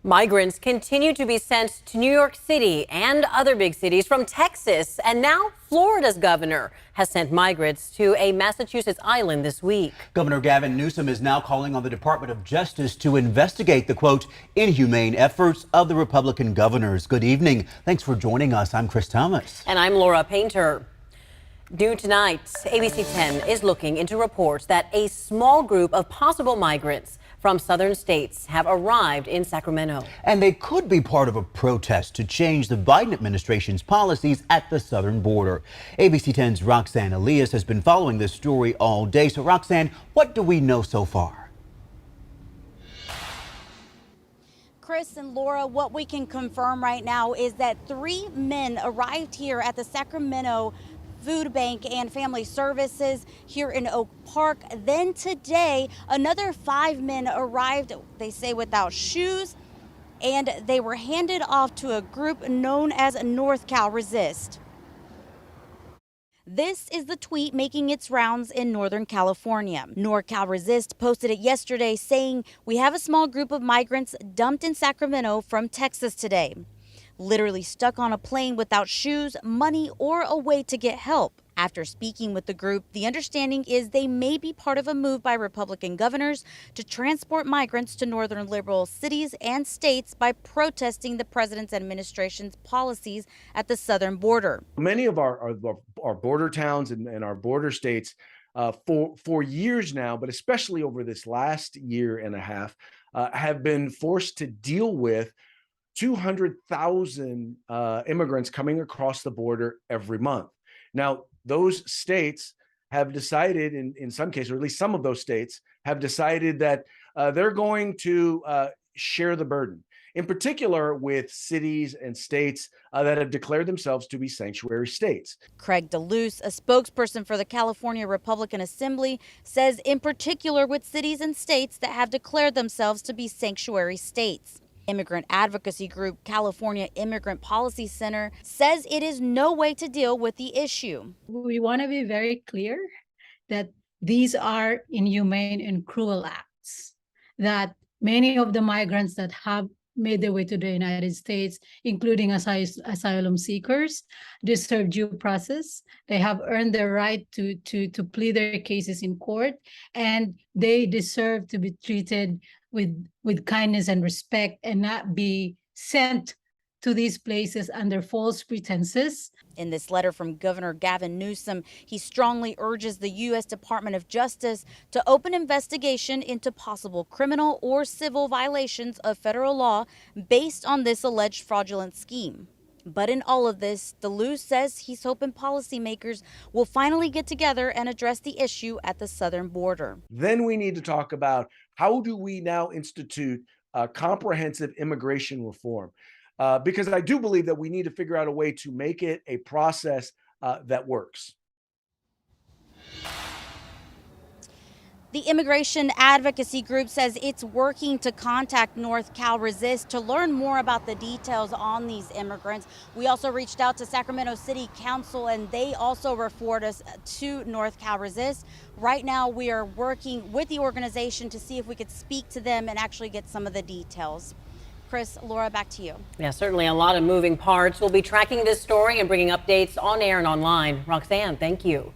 Migrants continue to be sent to New York City and other big cities from Texas. And now Florida's governor has sent migrants to a Massachusetts island this week. Governor Gavin Newsom is now calling on the Department of Justice to investigate the, quote, inhumane efforts of the Republican governors. Good evening. Thanks for joining us. I'm Chris Thomas. And I'm Laura Painter. New tonight, ABC 10 is looking into reports that a small group of possible migrants from southern states have arrived in Sacramento. And they could be part of a protest to change the Biden administration's policies at the southern border. ABC 10's Roxanne Elias has been following this story all day. So Roxanne, what do we know so far? Chris and Laura, what we can confirm right now is that 3 men arrived here at the Sacramento Food Bank and Family Services here in Oak Park. Then today, another 5 men arrived, they say without shoes, and they were handed off to a group known as NorCal Resist. This is the tweet making its rounds in Northern California. NorCal Resist posted it yesterday saying, "We have a small group of migrants dumped in Sacramento from Texas today. Literally stuck on a plane without shoes, money, or a way to get help." After speaking with the group, the understanding is they may be part of a move by Republican governors to transport migrants to northern liberal cities and states by protesting the president's administration's policies at the southern border. Many of our border towns and our border states for years now, but especially over this last year and a half, have been forced to deal with 200,000 immigrants coming across the border every month. Now, those states have decided, in some cases, or at least some of those states, have decided that they're going to share the burden, in particular with cities and states that have declared themselves to be sanctuary states. Craig DeLuce, a spokesperson for the California Republican Assembly, says in particular with cities and states that have declared themselves to be sanctuary states. Immigrant advocacy group California Immigrant Policy Center says it is no way to deal with the issue. We want to be very clear that these are inhumane and cruel acts, that many of the migrants that have made their way to the United States, including asylum seekers, deserve due process. They have earned the right to plead their cases in court, and they deserve to be treated with kindness and respect and not be sent to these places under false pretenses. In this letter from Governor Gavin Newsom, he strongly urges the U.S. Department of Justice to open investigation into possible criminal or civil violations of federal law based on this alleged fraudulent scheme. But in all of this, DeLuce says he's hoping policymakers will finally get together and address the issue at the southern border. Then we need to talk about how do we now institute comprehensive immigration reform? Because I do believe that we need to figure out a way to make it a process that works. The immigration advocacy group says it's working to contact NorCal Resist to learn more about the details on these immigrants. We also reached out to Sacramento City Council, and they also referred us to NorCal Resist. Right now, we are working with the organization to see if we could speak to them and actually get some of the details. Chris, Laura, back to you. Yeah, certainly a lot of moving parts. We'll be tracking this story and bringing updates on air and online. Roxanne, thank you.